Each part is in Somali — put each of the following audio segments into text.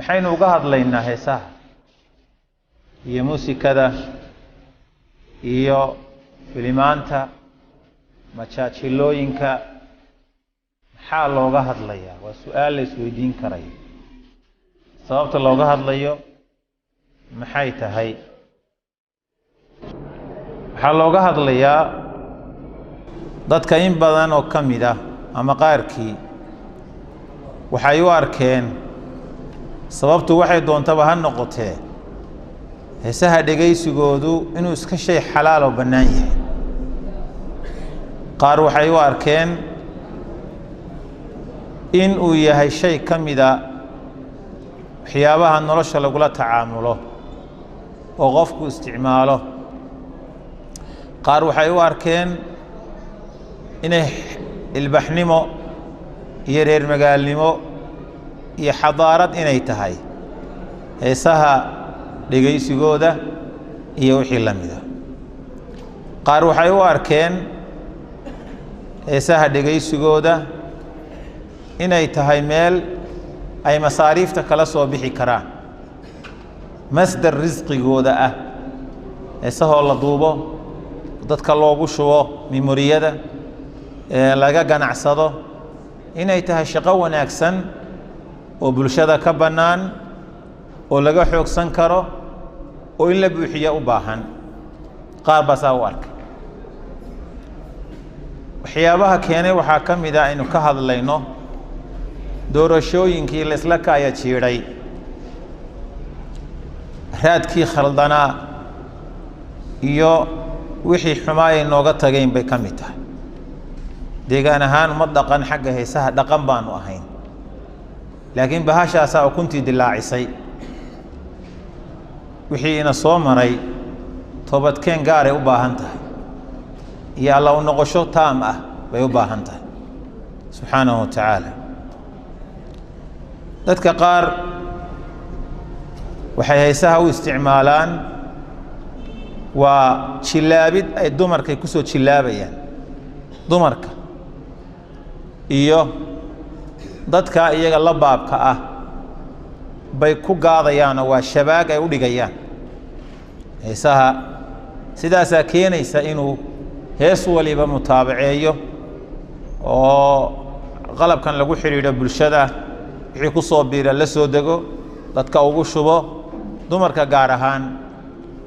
maxaynu uga hadlaynaa heesaha iyo muusikada iyo filimaanta majaajilooyinka maxaa looga hadlayaa waa su'aal la isweydiin karayo sababta looga hadlayo maxay tahay waxaa looga hadlayaa dadka in badan oo ka mid ah ama qaarkii waxay u arkeen sababtu waxay doontaba ha noqotee heesaha dhegaysigoodu inuu iska shay xalaal oo bannaan yahay qaar waxay u arkeen in uu yahay shay ka mida waxyaabaha nolosha lagula tacaamulo oo qofku isticmaalo qaar waxay u arkeen inay ilbaxnimo iyo reer magaalnimo iyo xadaarad inay tahay heesaha dhegaysigooda iyo wixii la mida qaar waxay u arkeen heesaha dhegaysigooda inay tahay meel ay masaariifta kala soo bixi karaan masdar risqigooda ah heesahoo la duubo dadka loogu shubo memoriyada laga ganacsado inay tahay shaqo wanaagsan oo bulshada ka bannaan oo laga xoogsan karo oo in la buuxiyo u baahan qaar baa saa u arkay waxyaabaha keenay waxaa ka mid ah aynu ka hadlayno doorashooyinkii la isla kaaya jiidhay raadkii khaldanaa iyo wixii xumaayay nooga tageen bay ka mid tahay deegaan ahaan uma dhaqan xagga heesaha dhaqan baanu ahayn laakiin bahashaasaa ukuntii dilaacisay wixii ina soo maray toobadkeen gaaray u baahan tahay iyo alla u noqosho taam ah bay u baahan tahay subxaanahu wa tacaala dadka qaar waxay heesaha u isticmaalaan waa jilaabid ay dumarkay ku soo jilaabayaan dumarka iyo dadka iyaga la baabka ah bay ku gaadayaanoo waa shabaag ay u dhigayaan heesaha sidaasaa keenaysa inuu hees waliba mutaabaceeyo oo qalabkan lagu xidhiidho bulshada wixii ku soo biira la soo dego dadka ugu shubo dumarka gaar ahaan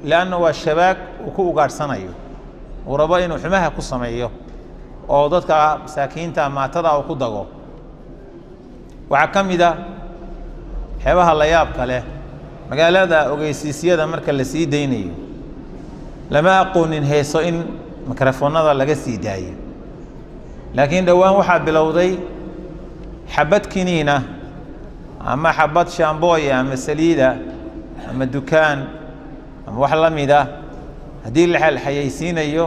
leanna waa shabaag uu ku ugaadhsanayo uu rabo inuu xumaha ku sameeyo oo dadka masaakiinta maatada uu ku dago waxaa ka mid ah waxyaabaha la yaabka leh magaalada ogeysiisyada marka la sii daynayo lama aqoonin heeso in mikrofoonada laga sii daayo laakiin dhowaan waxaa bilowday xabad kiniina ama xabad shaambooya ama saliida ama dukaan ama wax la mid ah haddii la xayaysiinayo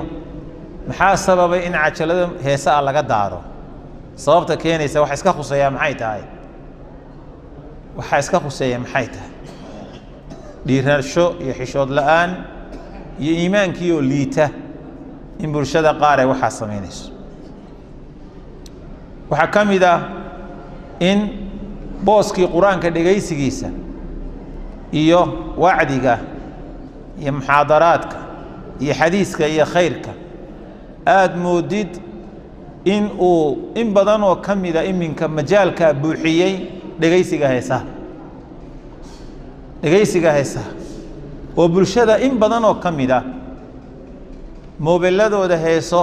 maxaa sababay in cajalada heesaa laga daaro sababta keenaysa waxa iska khuseeya maxay tahay waxa iska khuseeya maxay tahay dhiirasho iyo xishood la'aan iyo iimaankii oo liita in bulshada qaar ay waxaa samaynayso waxaa ka mid ah in booskii qur-aanka dhegaysigiisa iyo wacdiga iyo muxaadaraadka iyo xadiiska iyo khayrka aad moodid in uu in badan oo ka mida iminka majaalka buuxiyey dhegaysiga heesaha oo bulshada in badan oo ka mid ah moobiladooda heeso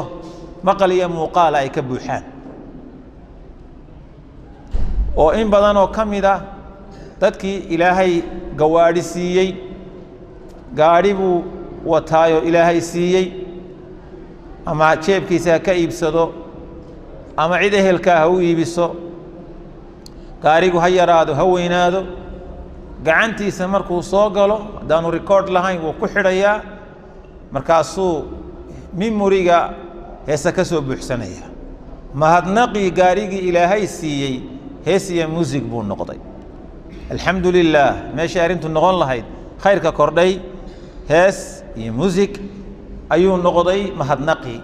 maqal iyo muuqaala ay ka buuxaan oo in badan oo ka mid ah dadkii ilaahay gawaadhi siiyey gaadhi buu wataayoo ilaahay siiyey ama jeebkiisa ha ka iibsado ama cid ehelkaa ha u iibiso gaarigu ha yaraado ha weynaado gacantiisa markuu soo galo haddaanu rikoord lahayn wuu ku xidhayaa markaasuu mimoriga heese ka soo buuxsanaya mahadnaqii gaarigii ilaahay siiyey hees iyo muusig buu noqday alxamdu lilaah meeshay arrintu noqon lahayd khayrka kordhay hees iyo muusig ayuu noqday mahadnaqii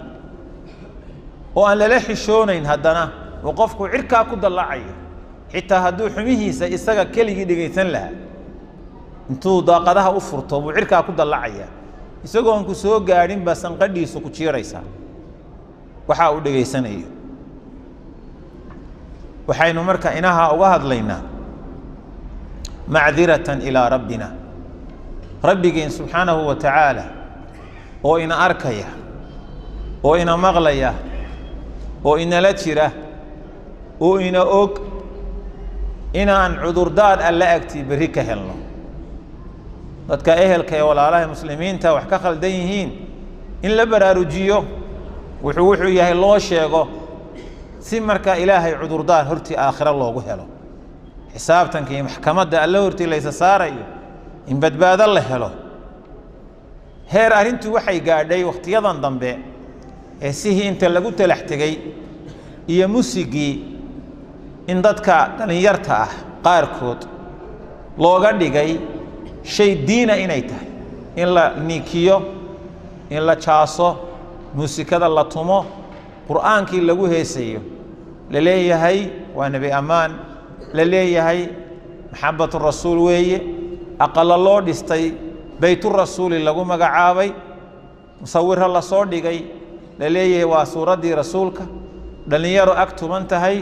oo aan lala xishoonayn haddana uu qofku cirkaa ku dallacayo xitaa hadduu xumihiisa isaga keligii dhegaysan lahaa intuu daaqadaha u furto buu cirkaa ku dallacaya isagoon ku soo gaadhin baa sanqadhiisu ku jiiraysaa waxaa uu dhegaysanayo waxaynu marka inaha uga hadlaynaa macdiratan ilaa rabbina rabbigeen subxaanahu wa tacaala oo ina arkaya oo ina maqlaya oo inala jira oo ina og inaan cudurdaar alla agtii berri ka helno dadka ehelka ee walaalaha muslimiinta wax ka khaldan yihiin in la baraarujiyo wuxuu yahay loo sheego si marka ilaahay cudurdaar hortii aakhira loogu helo xisaabtanka iyo maxkamadda alla hortii laysa saarayo in badbaado la helo heer arrintu waxay gaadhay wakhtiyadan dambe ee sihii inta lagu talax tegey iyo musigii in dadka dhalinyarta ah qaarkood looga dhigay shay diina inay tahay in la niikiyo in la jaaso muusikada la tumo qur'aankii lagu heesayo la leeyahay waa nebi ammaan la leeyahay maxabbatu rasuul weeye aqala loo dhistay bayturasuuli lagu magacaabay musawiro la soo dhigay la leeyahay waa suuraddii rasuulka dhallinyaro ag tuman tahay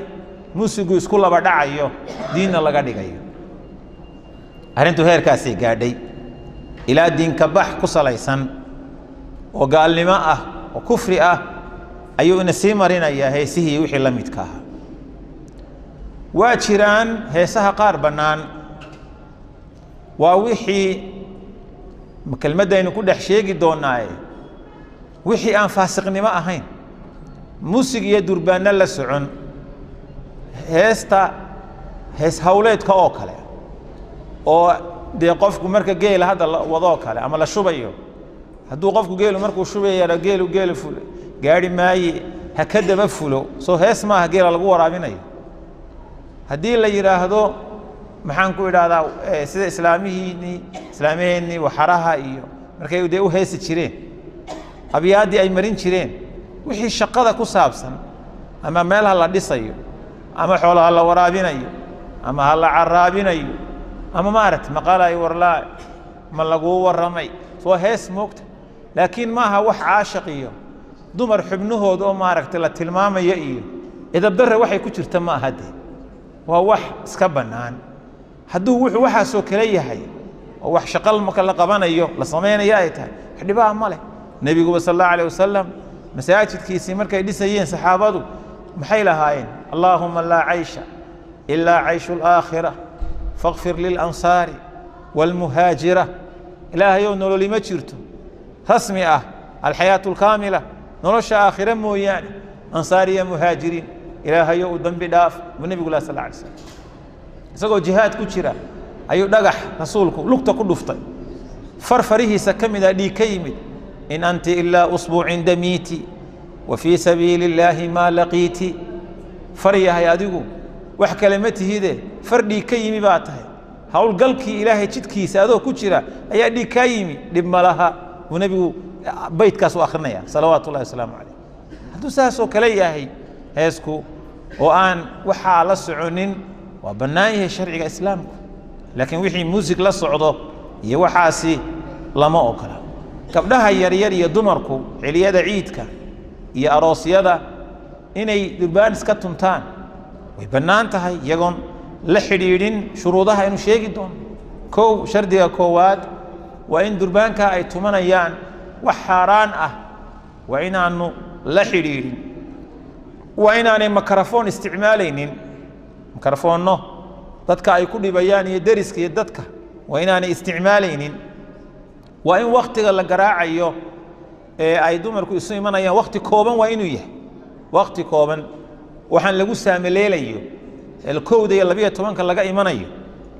muusigu isku laba dhacayo diinna laga dhigayo arrintu heerkaasay gaadhay ilaa diinka bax ku salaysan oo gaalnimo ah oo kufri ah ayuu ina sii marinayaa heesihii wixii la midka ahaa waa jiraan heesaha qaar bannaan waa wixii kelmaddaynu ku dhex sheegi doonaaye wixii aan faasiqnimo ahayn musig iyo durbaanno la socon hees hawleedka oo kale oo dee qofku marka geela hadda wadoo kale ama la shubayo hadduu qofku geelu markuu shubayana geelu fulo gaari maaye ha ka daba fulo soo hees maaha geela lagu waraabinayo haddii la yidhaahdo maxaan ku idhaahdaa sida islaamaheenii waxaraha iyo markay dee u heesi jireen abyaaddii ay marin jireen wixii shaqada ku saabsan ama meel ha la dhisayo ama xoolo ha la waraabinayo ama ha la caraabinayo ama maaragta maqalay warlaa ma laguu warramay soo hees moogta laakiin maaha wax caashiq iyo dumar xubnahooda oo maaragtay la tilmaamaya iyo idabdarre waxay ku jirta ma aha dee waa wax iska bannaan hadduu wuxuu waxaasoo kale yahay oo wax shaqal marka la qabanayo la samaynayo ay tahay wax dhibaa ma leh nebiguba sal allahu alayh wasalam masaajidkiisii markay dhisayeen saxaabadu maxay lahaayeen allaahuma laa caysha ilaa cayshu alaakhira fakfir lilansaari waalmuhaajira ilaahayow nololi ma jirto rasmi ah alxayaatu alkaamila nolosha aakhira mooyaane ansaar iyo muhaajiriin ilaahayow u dambi dhaaf buu nebigu lah sal alla alay slam isagoo jihaad ku jira ayuu dhagax rasuulku lugta ku dhuftay farfarihiisa ka mid a dhiig ka yimid in anti ilaa usbuucin damiiti wa fii sabiili illaahi maa laqiiti far yahay adigu wax kale ma tihide far dhiig ka yimi baa tahay howlgalkii ilaahay jidkiisa adoo ku jira ayaa dhiig kaa yimi dhib ma laha buu nebigu baydkaas u akrinaya salawaatu ullahi wasalaamu calayh hadduu saasoo kale yahay heesku oo aan waxaa la soconin waa bannaan yahay sharciga islaamku laakiin wixii muusig la socdo iyo waxaasi lama ogola gabdhaha yaryar iyo dumarku xiliyada ciidka iyo aroosyada inay durbaan iska tuntaan way bannaan tahay iyagoon la xidhiidhin shuruudaha inuu sheegi doono kow shardiga koowaad waa in durbaanka ay tumanayaan wax xaaraan ah waa inaanu la xidhiidhin waa inaanay makarafoon isticmaalaynin makarafoonno dadka ay ku dhibayaan iyo deriska iyo dadka waa inaanay isticmaalaynin waa in waktiga la garaacayo ee ay dumarku isu imanayaan wakti kooban waa inuu yahay wakti kooban waxaan lagu saamaleelayo kowda iyo 12 laga imanayo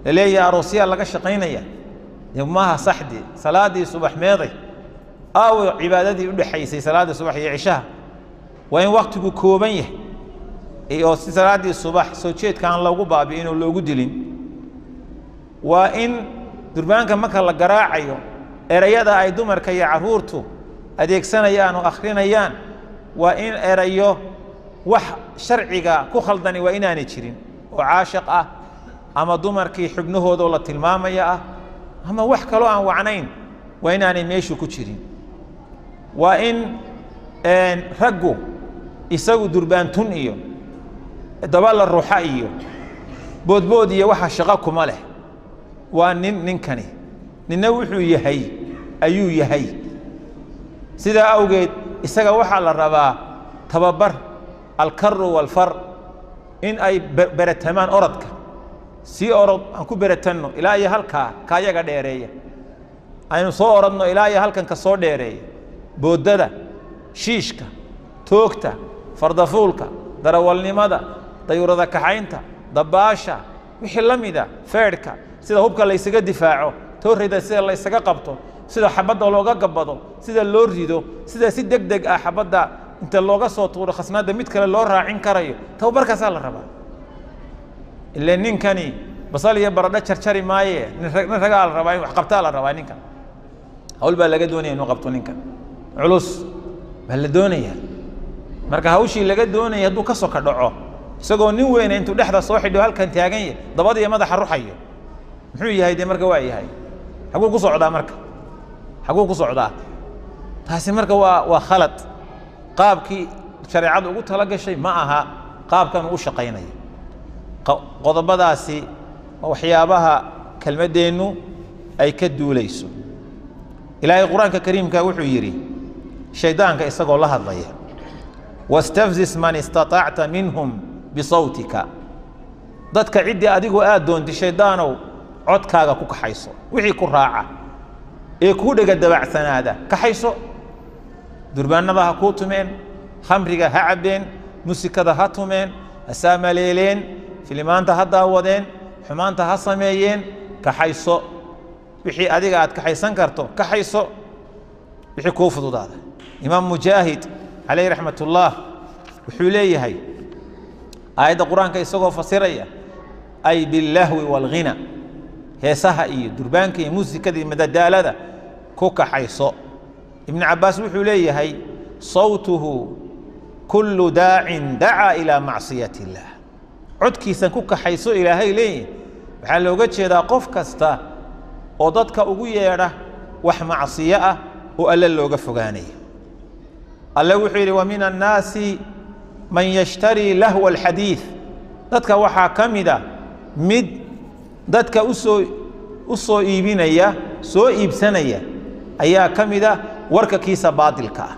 la leeyahay aroosyaa laga shaqaynaya maaha saxdi salaadii subax meeday aw cibaadadii u dhaxaysay salaada subax iyo cishaha waa in waqtigu kooban yahay iyo salaadii subax soo jeedka aan lagu baabi'in oo loogu dilin waa in durbaanka marka la garaacayo erayada ay dumarka iyo caruurtu adeegsanayaan oo akhrinayaan waa in erayo wax sharciga ku khaldani waa inaanay jirin caashiq ah ama dumarkii xubnahoodoo la tilmaamaya ah ama wax kaloo aan wacnayn waa inaanay meeshu ku jirin waa in raggu isagu durbaantun iyo dabala ruuxa iyo boodbood iyo waxa shaqo kuma leh waa ninkani ninna wuxuu yahay ayuu yahay sidaa awgeed isaga waxaa la rabaa tababar alkarru walfar in ay beratamaan orodka si orod aan ku beratanno ilaa iyo halkaa kaayaga dheereeya aynu soo orodno ilaa iyo halkan ka soo dheereeya boodada shiishka toogta fardafuulka darawalnimada dayuurada kaxaynta dabaasha wixii la mida feedhka sida hubka la isaga difaaco toorreyda sida la isaga qabto sida xabadda looga gabbado sida loo rido sida si degdeg ah xabadda inta looga soo tuuro khasnaadda mid kale loo raacin karayo tababarkaasaa la rabaa ilaa ninkani basal iyo baradho jarjari maaye nin ragaa la rabaa in wax qabtaa la rabaa ninkan hawl baa laga doonaya inuu qabto ninkan culus baa la doonaya marka hawshii laga doonaya hadduu ka soka dhaco isagoo nin weyne intuu dhexda soo xidho halkan taagan yahay dabada iyo madaxa ruxayo muxuu yahay dee marka waa yahay xaguu ku socdaa marka xaguu ku socdaa taasi marka waa khalad qaabkii shareecadu ugu tala gashay ma aha qaabkan uu shaqaynayo qodobadaasi waa waxyaabaha kelmaddeennu ay ka duulayso ilaahay qur-aanka kariimka wuxuu yidhi shaydaanka isagoo la hadlaya wastafzis man istatacta minhum bisawtika dadka ciddii adigoo aad doontay shaydaanow codkaaga ku kaxayso wixii ku raaca ee kuu dhega dabacsanaada kaxayso durbaannada ha kuu tumeen khamriga ha cabbeen musikada ha tumeen ha saamaleeleen filimaanta ha daawadeen xumaanta ha sameeyeen kaxayso wixii adiga aad kaxaysan karto kaxayso wixii kuu fududaada imaam mujaahid calayhi raxmatullah wuxuu leeyahay aayadda qur-aanka isagoo fasiraya ay billahwi waalghina heesaha iyo durbaanka iyo muusikada iyo madadaalada ku kaxayso ibnu cabbaas wuxuu leeyahay sawtuhu kullu daacin dacaa ilaa macsiyati illaah codkiisan ku kaxayso ilaahay leeyahay waxaa looga jeedaa qof kasta oo dadka ugu yeedha wax macsiyo ah oo alle looga fogaanaya alle wuxuu yidhi wa min annaasi man yashtarii lahwa alxadiid dadka waxaa ka mida mid dadka u soo iibinaya soo iibsanaya ayaa ka mida warka kiisa baadilka ah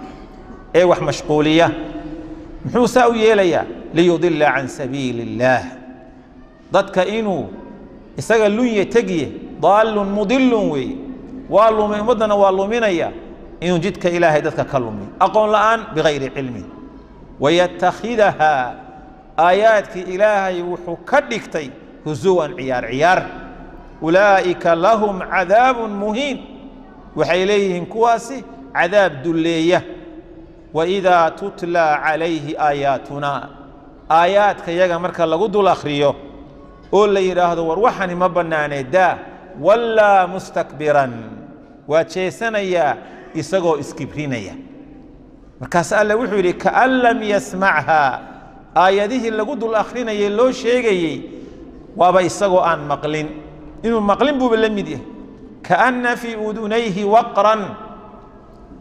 ee wax mashquuliya muxuu saa u yeelayaa liyudila can sabiili illaah dadka inuu isaga lunya tegiye daalun mudilun weeye waa lumay ummaddana waa luminaya inuu jidka ilaahay dadka ka lumiy aqoon la'aan bigayri cilmin wayattakhidahaa aayaadkii ilaahay wuxuu ka dhigtay husuwan ciyaar ciyaar ulaa'ika lahum cadaabun muhiin waxay leeyihiin kuwaasi cadaab dulleeya waidaa tutlaa calayhi aayaatunaa aayaadka yaga marka lagu dul akhriyo oo la yidhaahdo war waxani ma bannaanee daa wallaa mustakbiran waa jeesanayaa isagoo iskibrinaya markaas alle wuxuu yidhi kaan lam yasmachaa aayadihii lagu dul akhrinayay loo sheegayey waaba isagoo aan maqlin inuu maqlin buuba la mid yahay kaanna fii udunayhi waqran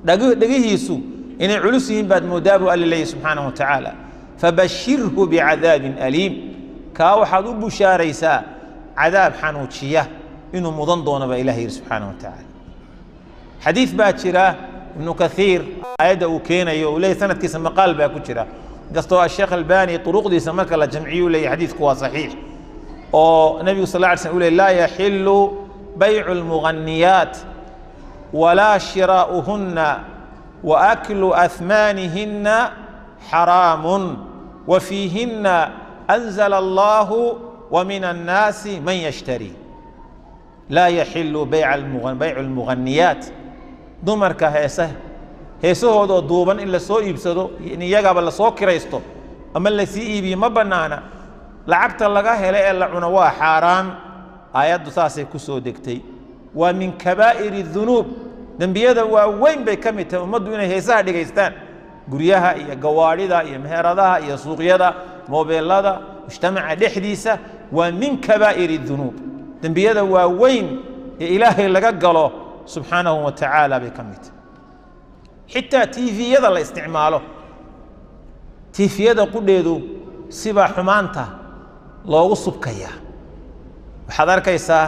dhegihiisu inay culus yihiin baad moodaa buu alle leeyahy subxaanahu wa tacaala fabashirhu bicadaabin aliim kaa waxaad u bushaaraysaa cadaab xanuujiya inuu mudan doono baa ilaah yidhi subxaanahu wa tacaala xadiid baa jira ibnu kathiir aayadda uu keenayo uu leeyahy sanadkiisa maqaal baa ku jira inkastoo asheekh albani turuqdiisa marka la jamciyo u leeyahy xadiidku waa saxiix oo nebigu sal lla alay slam uu leey laa yaxilu baycu almughaniyaat walaa shiraa'uhunna wa aklu ahmaanihinna xaraamun wa fiihinna anzala allahu wa min annaasi man yashtarii laa yaxilu baycu almughaniyaat dumarka heesahoodoo duuban in la soo iibsado in iyagaba lasoo kiraysto ama lasii iibiyo ma bannaana lacagta laga helo ee la cuno waa xaaraan aayaddu saasay ku soo degtay waa min kabaa'iri dunuub dembiyada waaweyn bay ka mid tahay ummaddu inay heesaha dhigaystaan guryaha iyo gawaadhida iyo meheradaha iyo suuqyada moobeelada mujtamaca dhexdiisa waa min kabaa'ir الdunuub dembiyada waaweyn ee ilaahay laga galo subxaanahu wa tacaala bay ka mid xitaa tiifiyada la isticmaalo tiifiyada qudheedu sibaa xumaanta loogu subkayaa waxaad arkaysaa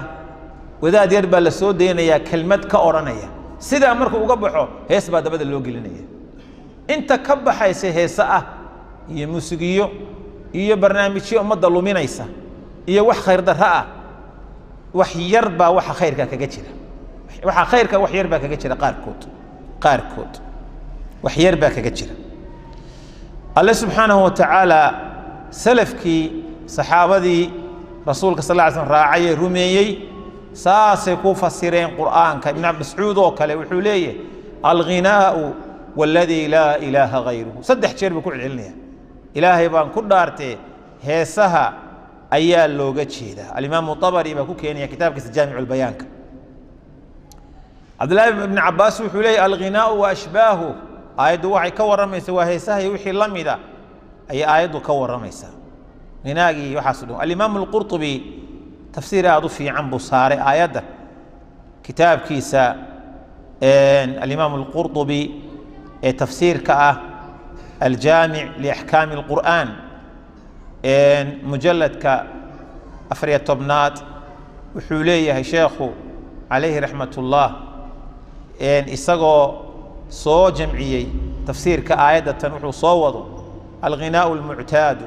wadaad yar baa la soo deynayaa kelmad ka odhanaya sidaa markuu uga baxo hees baa dabada loo gelinaya inta ka baxaysa heese ah iyo muusigiyo iyo barnaamijyo ummadda luminaysa iyo wax khayr darro ah wax yar baa waxa khayrka kaga jira waxa khayrka wax yar baa kaga jira qaarkood wax yar baa kaga jira alle subxaanahu wa tacaala salafkii saxaabadii rasuulka sal lla alay slam raacayee rumeeyey saasay ku fasireen qur'aanka ibn mascuud oo kale wuxuu leeyahay alghinaau waladii laa ilaaha hayruhu saddex jeer buu ku celcelinaya ilaahay baan ku dhaartee heesaha ayaa looga jeedaa alimaamu abari baa ku keenaya kitaabkiisa jaamicu lbayaanka cabdillahi ibn cabaas wuxuu leeyahy alghinaau wa ashbaahu aayaddu waxay ka warramaysaa waa heesaha iyo wixii la mida ayay aayaddu ka warramaysaa hinaagii waxaasu dhan alimaamu alqurطubi tafsiir aad u fiican buu saaray aayadda kitaabkiisa alimaamu alqurطubi ee tafsiirka ah aljaamic liaxkaami اlqur'an mujalladka 14 wuxuu leeyahay sheekhu calayhi raxmat ullah isagoo soo jamciyey tafsiirka aayadda tan wuxuu soo wado alghinaau almuctaadu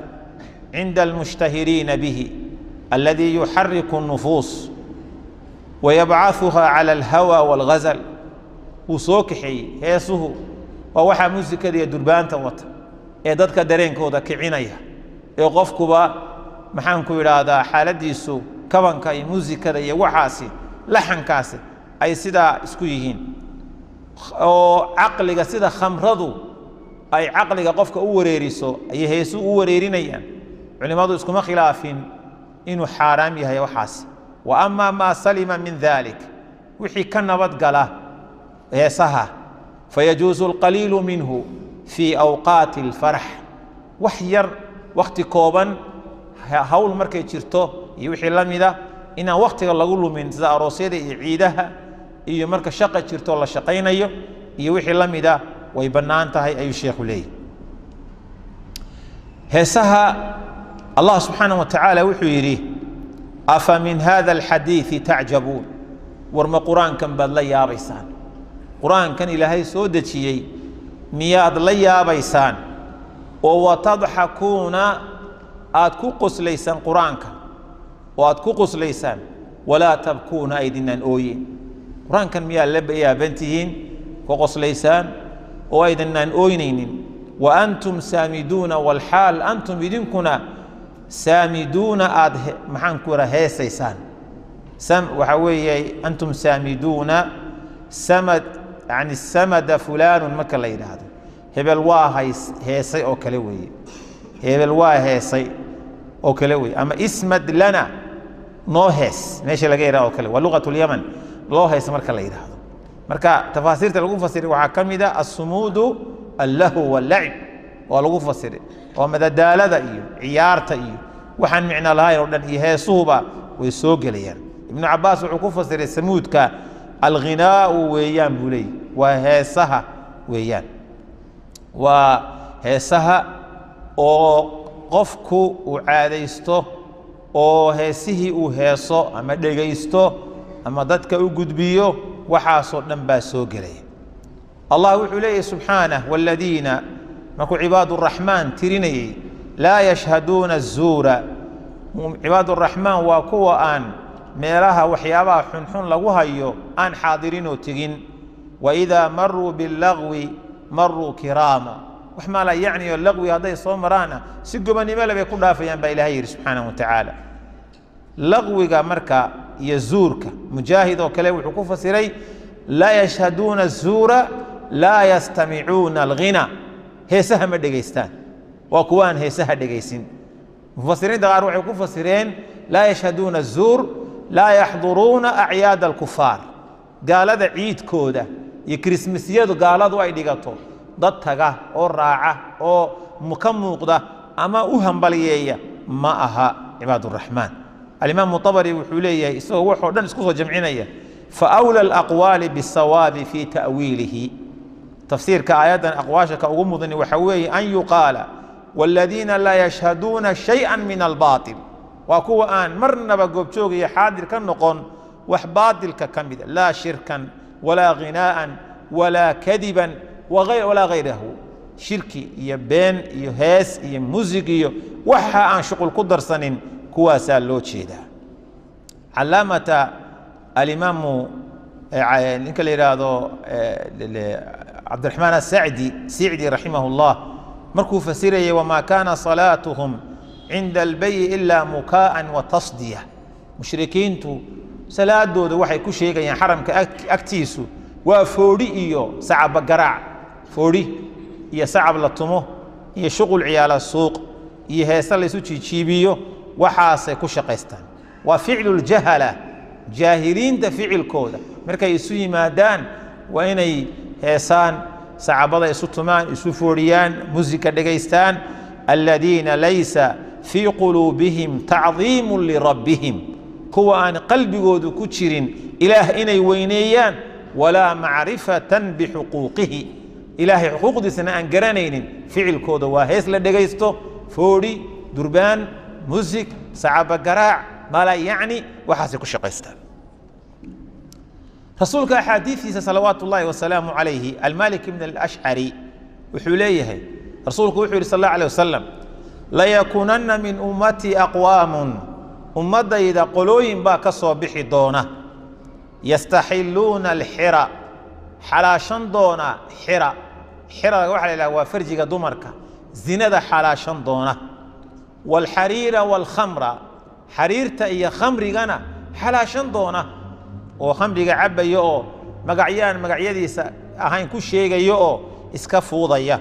cinda almushtahiriina bihi alladii yuxariku الnufuus wayabcaثuha cala alhawa wاlghazal wuu soo kaxeeyey heesuhu waa waxaa muusikada iyo durbaanta wata ee dadka dareenkooda kicinaya ee qofkuba maxaanku idhaahdaa xaaladiisu kabanka iyo muusikada iyo waxaasi laxankaasi ay sidaa isku yihiin oo caqliga sida khamradu ay caqliga qofka u wareeriso ayay heesu u wareerinayaan culimmadu iskuma khilaafin inuu xaaraam yahay waxaasi wa ama maa salima min dalik wixii ka nabad gala heesaha fayajuusu alqaliilu minhu fii awqaati alfarax wax yar wakti kooban hawl markay jirto iyo wixii la mida inaan waktiga lagu lumin sida aroosyada iyo ciidaha iyo marka shaqa jirto la shaqaynayo iyo wixii la mida way bannaan tahay ayuu sheekhu leeyahy heesaha allah subxaanaه wa tacaala wuxuu yidhi afa min hada alxadiiثi tacjabuun war ma qur-aankan baad la yaabaysaan qur-aankan ilaahay soo dejiyey miyaad la yaabaysaan oo watadxakuuna aad ku qoslaysaan qur-aanka oo aad ku qoslaysaan walaa tabkuuna aydinaan ooyin qur-aankan miyaa la yaabantihiin ku qoslaysaan oo aydinaan ooynaynin wa antum saamiduuna walxaal antum idinkuna saamiduuna aad maxaan ku ira heesaysaan waxaa weeye antum saamiduuna samad yani samada fulaanun marka la yidhaahdo hebel waa heesay oo kale weeye hebel waa heesay oo kale weeye ama ismad lana noo hees meesha laga yidhahdo oo kale waa luqat lyaman loo hees marka la yidhaahdo marka tafaasiirta lagu fasiray waxaa ka mid a assumuudu allahu wallacib waa lagu fasiray oo madadaalada iyo ciyaarta iyo waxaan micno lahayn oo dhan iyo heesuhuba way soo gelayaan ibnu cabaas wuxuu ku fasiray samuudka alghinaau weeyaan buu leeyahy waa heesaha weeyaan waa heesaha oo qofku uu caadaysto oo heesihii uu heeso ama dhegaysto ama dadka u gudbiyo waxaasoo dhan baa soo gelaya allah wuxuu leeyahy subxaanah waaladiina markuu cibaad الraxmaan tirinayey laa yashhaduuna الzuura cibaad الraxmaan waa kuwa aan meelaha waxyaabaha xunxun lagu hayo aan xaadirinoo tegin waidaa maruu biاllagwi maruu kiraama wax maala yacniyo lagwi hadday soo maraana si gobonnimo le bay ku dhaafayaan baa ilahay yidhi subxaanaه wa tacaala lagwiga marka iyo zuurka mujaahid oo kale wuxuu ku fasiray laa yashhaduuna الzuura laa yastamicuuna alghina heesaha ma dhegaystaan waa kuwaan heesaha dhegaysin mufasiriinta qaar waxay ku fasireen laa yashhaduuna الzuur laa yaxduruuna acyaada alkufaar gaalada ciidkooda iyo kirismasyadu gaaladu ay dhigato dad taga oo raaca oo ka muuqda ama u hambaliyeeya ما أها عباد الرحمن. الإمام الطبري وحوليه يسوى وحودن اسكو جمعينيه فأولى الأقوال بالصواب في تأويله تفسير كآيات أقواشك أغمضني وحويه أن يقال والذين لا يشهدون شيئا من الباطل وكو آن مرنا بقبشوغي حاضر كنقون وحباطل ككمد لا شركا ولا غناء ولا كذبا ولا غيره شركي يبين يهاس يموزيقي وحا عن شغل قدر سنين كواسا لوتشيدا علامة الإمام عبد الرحمن السعدي رحمه الله مركو فسيري وما كان صلاتهم عند البي إلا مكاء وتصدية مشركين تو صلاة دود وحي كشيغا يعني حرم كأكتيسو وفوري إيو سعب قراع فوري إيا سعب لطمو إيا شغل عيال السوق إيا هيسال لسو تشيبيو وحاسي كشقيستان وفعل الجهلة جاهلين تفعل كودا مركا يسوي مادان وإني هيسان سعبضا يسوتمان يسوفوريان موسيقى دقيستان الذين ليس في قلوبهم تعظيم لربهم هو أن قلبي قود كتشرين إله إني وينيان ولا معرفة بحقوقه إله حقوق دي سنة أنقرانين فعل كود وهيس لدقيستو فوري دربان موسيق سعب قراع ما لا يعني وحاسك الشقيستان رسولك أحاديث صلوات الله وسلامه عليه المالك بن الأشعري وحوليه رسولك وحولي صلى الله عليه وسلم لا يكونن من أمتي أقوام أمتي إذا قلوين باك صبح دونه يستحلون الحرى حلاشن دونه حرى وحلا وفرجك دمرك زند حلاشن دونه والحرير والخمر حريرتا إيا خمرغنا حلاشن دونه oo khamriga cabayo oo magacyadiisa ahayn ku sheegayo oo iska fuudaya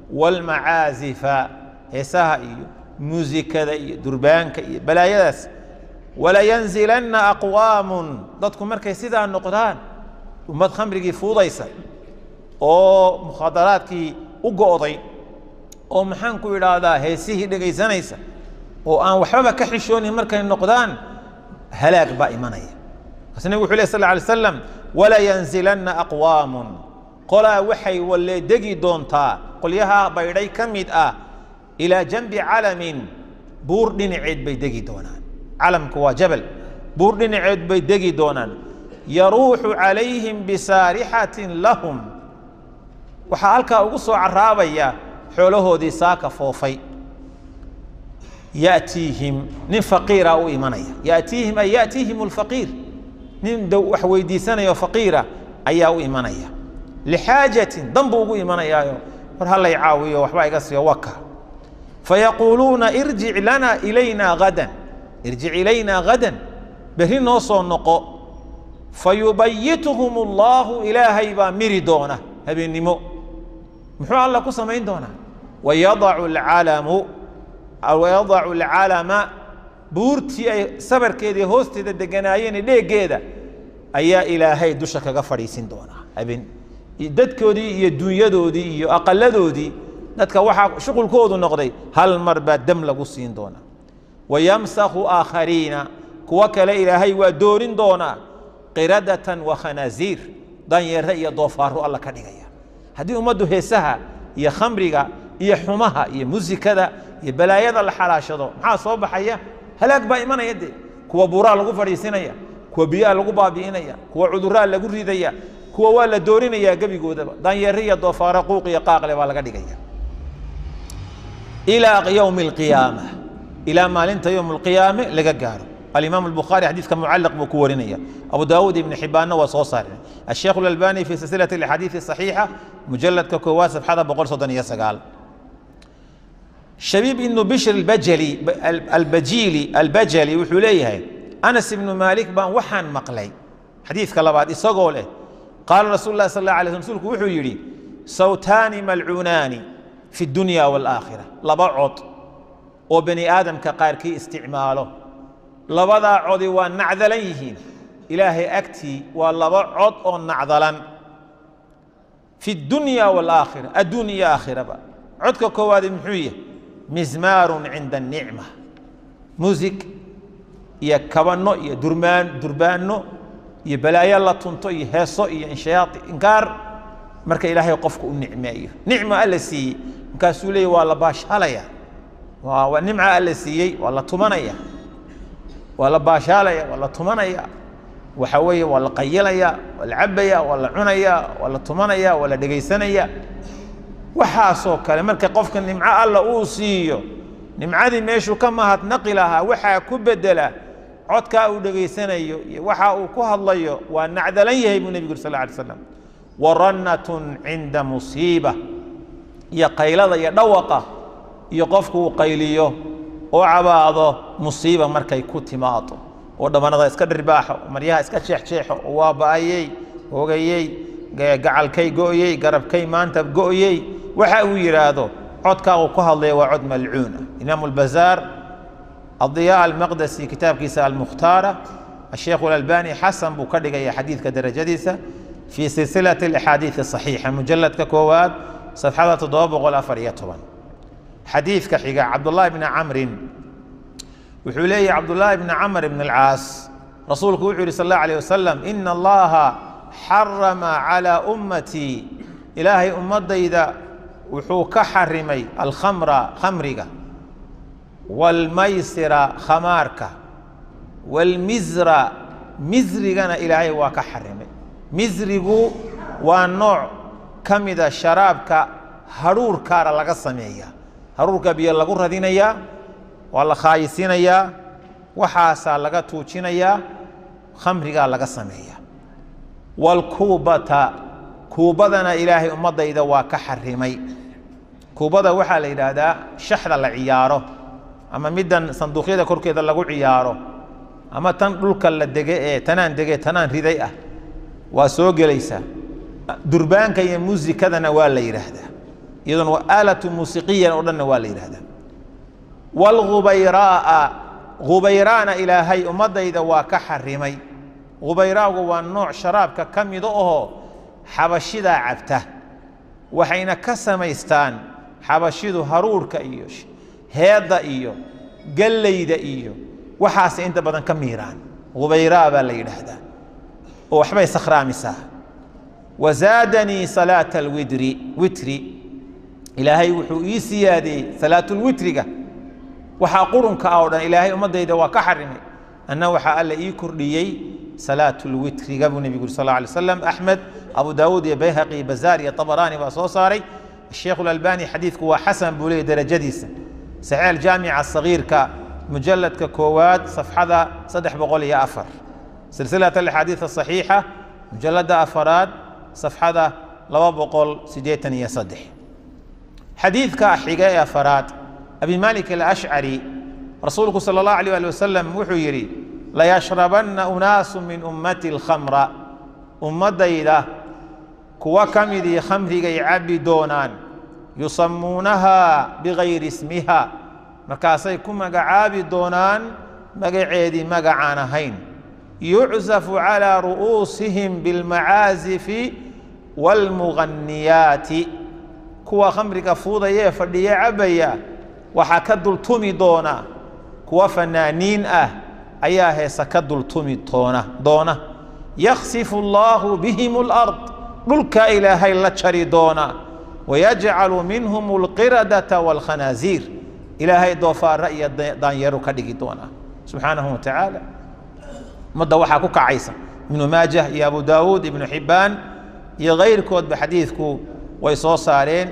wal maazifa heesaha iyo muusikada iyo durbaanka iyo balaayadaas wala yanzilanna aqwaamun dadku markay sidaa noqdaan ummad khamrigi fuudaysa oo mukhadaraadkii u go'day oo maxaan ku yiraahdaa heesihii dhageysanaysa oo aan waxba ka xishoonin markay noqdaan halaag ba imanaya النبي صلى الله عليه وسلم ولا ينزلن أقوام قلا وحي ولا دقي دونتا قل يها بيري كميد إلى جنب علم بوردين عيد بيدقي دونان علم كوا جبل بوردين عيد بيدقي دونان يروح عليهم بسارحة لهم وحالك أقصوا عرابيا حوله دي ساك فوفي يأتيهم من فقير أو إيمانية يأتيهم أي يأتيهم الفقير nin dow wax weydiisanayo faqiira ayaa u imanaya lihaajatin dambu ugu imanayaayo war hal ay caawiyo waxba iga siiyo waka fayaquluna irji' lana ilayna gadan bari noo soo noqo fayubayyituhum Allah ilaahay ba miri doona habeenimo muxuu alla ku sameyn doona wayad'u al-alama buurtii ay sabarkeedii hoosteeda deganaayeen dheegeeda ayaa ilaahay dusha kaga fariisin doona habeen dadkoodii iyo dunyadoodii iyo aqaladoodii dadka waxa shaqulkoodu noqday hal mar ba dam lagu siin doona wayamsahu aakharina kuwa kale ilaahay waa doorin doona qiradatan wa khanazir danyara iyo doofaaro alla ka dhigaya hadii ummadu heesaha iyo khamriga iyo xumaha iyo muusikada iyo balaayada la xalaashado maxaa soo baxaya هلاك با إيمان يدي كوا بورا لغو فريسينيا كوا بيا لغو بابينيا كوا عذرا لغو ريديا كوا والا دورينيا قبي قودبا دان يريا دوفارا قوقيا قاقلي والا قدقيا إلى يوم القيامة إلى ما لنت يوم القيامة لقاقارو الإمام البخاري حديث كان معلق بكورينيا أبو داود بن حبان وصوصار الشيخ الألباني في سلسلة الحديث الصحيحة مجلد كواسف حدا بقول صدنيا سقال شبيب إنه بشر البجلي وحليه أنس بن مالك بان وحن مقلي حديث كلا بعد إسقوله قال رسول الله صلى الله عليه وسلم وحيري صوتان ملعونان في الدنيا والآخرة لبعض وبني آدم كقاركي استعماله لبضع عضي والنعذليه إلهي أكتي ولبعض والنعذلان في الدنيا والآخرة الدنيا آخرة بقى عدك كواد محوية مزمار عند النعمة music iyo kabano iyo durbaano iyo balaayo la tunto iyo heeso iyo inshayaati inkaar marka ilaahay qofku u nicmeeyo nicma alla siiyey markaasuu leeyahay waa la baashalaya waa nimca alla siiyey waa la tumanaya waa la baashalaya waa la tumanaya waxa weeye waa la qayilaya waa la cabaya waa la cunaya waa la tumanaya waa la dhageysanaya waxaasoo kale marka qofka nimca alla uu siiyo nimcadii meeshuu ka mahadnaqi lahaa waxaa ku bedela codkaa uu dhageysanayo iyo waxa uu ku hadlayo waa nacdalan yahay buu nebigu sal alay slam warannatun cinda musiiba iyo qaylada iyo dhawaqa iyo qofku uu qayliyo oo cabaado musiiba markay ku timaado oo dhabanada iska dhirbaaxo maryaha iska jeexjeexo oo waa ba'ayey hoogayey gacalkay go'yey garabkay maanta go'yey waxa uu yiraahdo codkaa uu ku hadlayo waa cod malcuuna imaam al-Bazaar الضياء المقدسي كتاب كيسا المختارة الشيخ الألباني حسن بكرجة حديث كدرجة في سلسلة الأحاديث الصحيحة مجلد ككواد صفحة تضابق والأفريتهم حديث كحيقة عبد الله بن عمرو وحولي عبد الله بن عمرو بن العاص رسولك وحولي صلى الله عليه وسلم إن الله حرم على أمتي إلهي أمتي إذا وحو كحرمي الخمر خمرقة والميسر خمارك والمزر مزرقنا إلهي وكحرمي مزرقو والنوع كمذا شرابك هرور كار لغا سمية هرور كبير لغو ردينيا والله خايسينيا وحاسا لغا توچينيا خمرقا لغا سمية والكوبة كوبدنا إلهي أمضى إذا وكحرمي كوبدا وحا ليرادا شحذا لعياره أما مدن صندوقيدا كركيدا لغو عياره أما تن دولكا لا دغه تنان دغه تنان ريداي waa soo gelaysa durbaanka iyo muusikadana waa la yiraahdaa idan waa aalatu muusiqiyan oo dhan waa la yiraahdaa wal ghubayraana ilaahay umadayda waa ka xarimay ghubayraagu waa nooc sharaabka kamid oo xabashida cabta waxayna ka samaystaan xabashidu haruurka iyo heeda iyo gallayda iyo waxaas inta badan ka miiraan ghubayraa baa la yiraahdaa وحبي سخرامسا وزادني صلاة الوتر إلهي وحو إيسيادي صلاة الوتر وحا قرنك أولا إلهي أمضي دوا كحرمي أنه وحا ألا إيكر ليي صلاة الوتر قبل النبي صلى الله عليه وسلم أحمد أبو داود يا بيهقي بزاري يا طبراني وصوصاري الشيخ الألباني حديثك هو حسن بولي درجة صحيح الجامع الصغير كمجلد ككواد صفحة صدح بقول يا أفر سلسلة الحديث الصحيحة مجلد أفراد صفحة لو بقول سجيتني يصدح حديث كحقاء أفراد أبي مالك الأشعري رسولك صلى الله عليه وسلم وحيري لا يشربن أناس من أمتي الخمر أمتي إذا كوا كمدي خمري يعبي دونان يصمونها بغير اسمها مكاسي كما عابي دونان مقعيدي مقعانهين يعزف على رؤوسهم بالمعازف والمغنيات كوا خمرك فوضى فدي عبيا وحكد التومي دونا كوا فنانين أيا هي سكد التومي دونا يخسف الله بهم الأرض ملك إلهي لتشري دونا ويجعل منهم القردة والخنازير إلهي دوفار رأي دان يروك دونا سبحانه وتعالى مدة وحا كوكا عيسى ابن ماجه يا أبو داود ابن حبان يا غير كود بحديثكو ويصوص علين